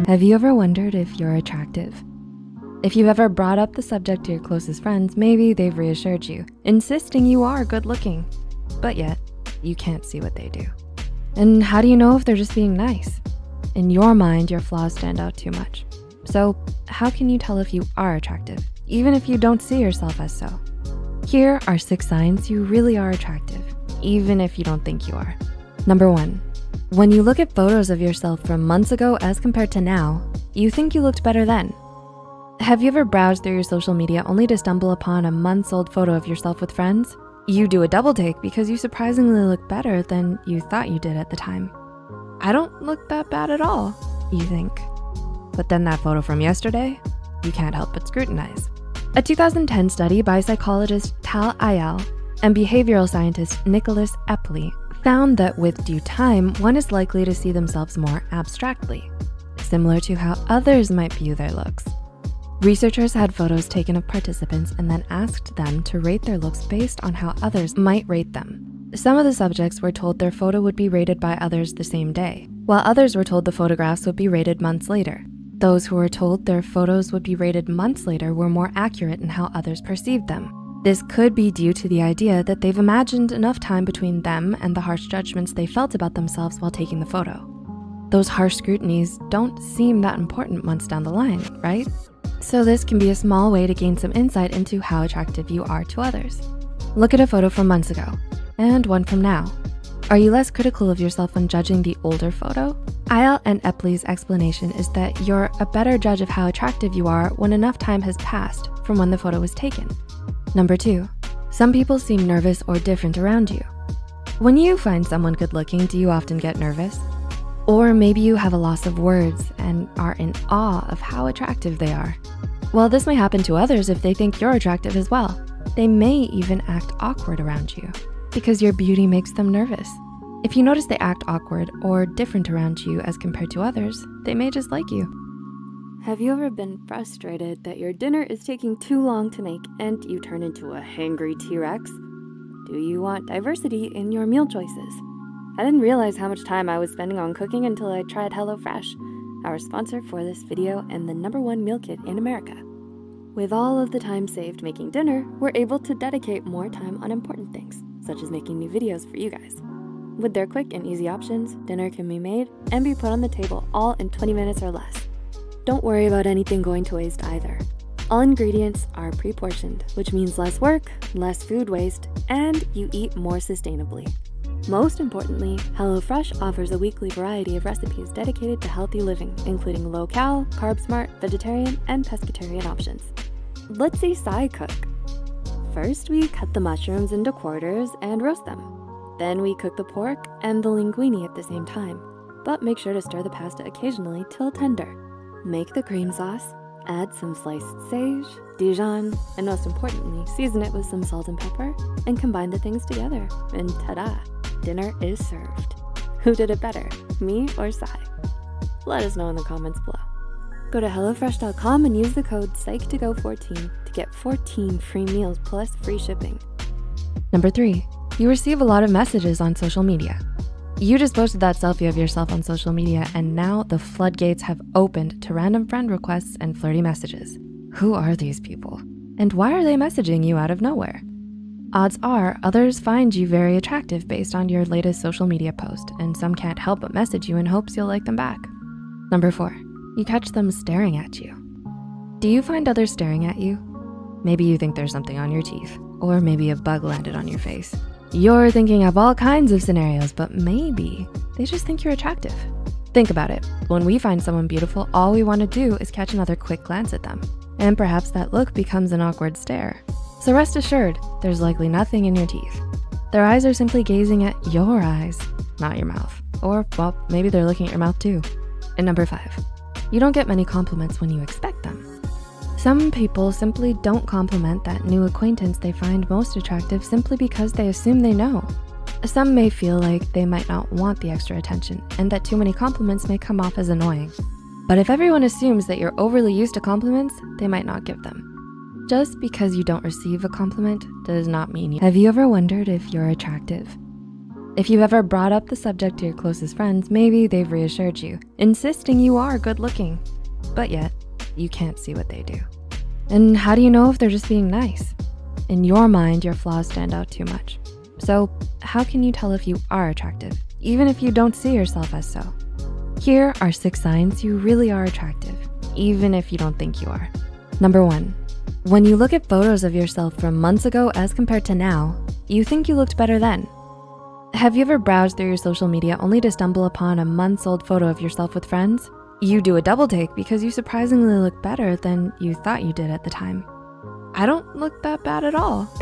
Have you ever wondered if you're attractive? If you've ever brought up the subject to your closest friends, maybe they've reassured you, insisting you are good looking, but yet you can't see what they do. And how do you know if they're just being nice? In your mind, your flaws stand out too much. So how can you tell if you are attractive, even if you don't see yourself as so? Here are 6 signs you really are attractive, even if you don't think you are. Number 1, when you look at photos of yourself from months ago as compared to now, you think you looked better then. Have you ever browsed through your social media only to stumble upon a months-old photo of yourself with friends? You do a double take because you surprisingly look better than you thought you did at the time. I don't look that bad at all, you think. But then that photo from yesterday, you can't help but scrutinize. A 2010 study by psychologist Eyal and behavioral scientist Nicholas Epley found that with due time, one is likely to see themselves more abstractly, similar to how others might view their looks. Researchers had photos taken of participants and then asked them to rate their looks based on how others might rate them. Some of the subjects were told their photo would be rated by others the same day, while others were told the photographs would be rated months later. Those who were told their photos would be rated months later were more accurate in how others perceived them. This could be due to the idea that they've imagined enough time between them and the harsh judgments they felt about themselves while taking the photo. Those harsh scrutinies don't seem that important months down the line, right? So this can be a small way to gain some insight into how attractive you are to others. Look at a photo from months ago and one from now. Are you less critical of yourself when judging the older photo? Eyal and Epley's explanation is that you're a better judge of how attractive you are when enough time has passed from when the photo was taken. Number 2, some people seem nervous or different around you. When you find someone good looking, do you often get nervous? Or maybe you have a loss of words and are in awe of how attractive they are. Well, this may happen to others if they think you're attractive as well. They may even act awkward around you because your beauty makes them nervous. If you notice they act awkward or different around you as compared to others, they may just like you. Have you ever been frustrated that your dinner is taking too long to make and you turn into a hangry T-Rex? Do you want diversity in your meal choices? I didn't realize how much time I was spending on cooking until I tried HelloFresh, our sponsor for this video and the #1 meal kit in America. With all of the time saved making dinner, we're able to dedicate more time on important things, such as making new videos for you guys. With their quick and easy options, dinner can be made and be put on the table all in 20 minutes or less. Don't worry about anything going to waste either. All ingredients are pre-portioned, which means less work, less food waste, and you eat more sustainably. Most importantly, HelloFresh offers a weekly variety of recipes dedicated to healthy living, including low-cal, carb-smart, vegetarian, and pescatarian options. Let's see Sai cook. First, we cut the mushrooms into quarters and roast them. Then we cook the pork and the linguine at the same time, but make sure to stir the pasta occasionally till tender. Make the cream sauce, add some sliced sage, Dijon, and most importantly, season it with some salt and pepper, and combine the things together, and ta-da, dinner is served. Who did it better, me or Sai? Let us know in the comments below. Go to HelloFresh.com and use the code PSYCH2GO14 to get 14 free meals plus free shipping. Number 3, you receive a lot of messages on social media. You just posted that selfie of yourself on social media and now the floodgates have opened to random friend requests and flirty messages. Who are these people? And why are they messaging you out of nowhere? Odds are others find you very attractive based on your latest social media post, and some can't help but message you in hopes you'll like them back. Number 4, you catch them staring at you. Do you find others staring at you? Maybe you think there's something on your teeth, or maybe a bug landed on your face. You're thinking of all kinds of scenarios, but maybe they just think you're attractive. Think about it. When we find someone beautiful, all we want to do is catch another quick glance at them. And perhaps that look becomes an awkward stare. So rest assured, there's likely nothing in your teeth. Their eyes are simply gazing at your eyes, not your mouth. Or, well, maybe they're looking at your mouth too. And number 5, you don't get many compliments when you expect them. Some people simply don't compliment that new acquaintance they find most attractive simply because they assume they know. Some may feel like they might not want the extra attention and that too many compliments may come off as annoying. But if everyone assumes that you're overly used to compliments, they might not give them. Just because you don't receive a compliment does not mean you. Have you ever wondered if you're attractive? If you've ever brought up the subject to your closest friends, maybe they've reassured you, insisting you are good looking, but yet you can't see what they do. And how do you know if they're just being nice? In your mind, your flaws stand out too much. So how can you tell if you are attractive, even if you don't see yourself as so? Here are 6 signs you really are attractive, even if you don't think you are. Number 1, when you look at photos of yourself from months ago as compared to now, you think you looked better then. Have you ever browsed through your social media only to stumble upon a month's old photo of yourself with friends? You do a double take because you surprisingly look better than you thought you did at the time. I don't look that bad at all.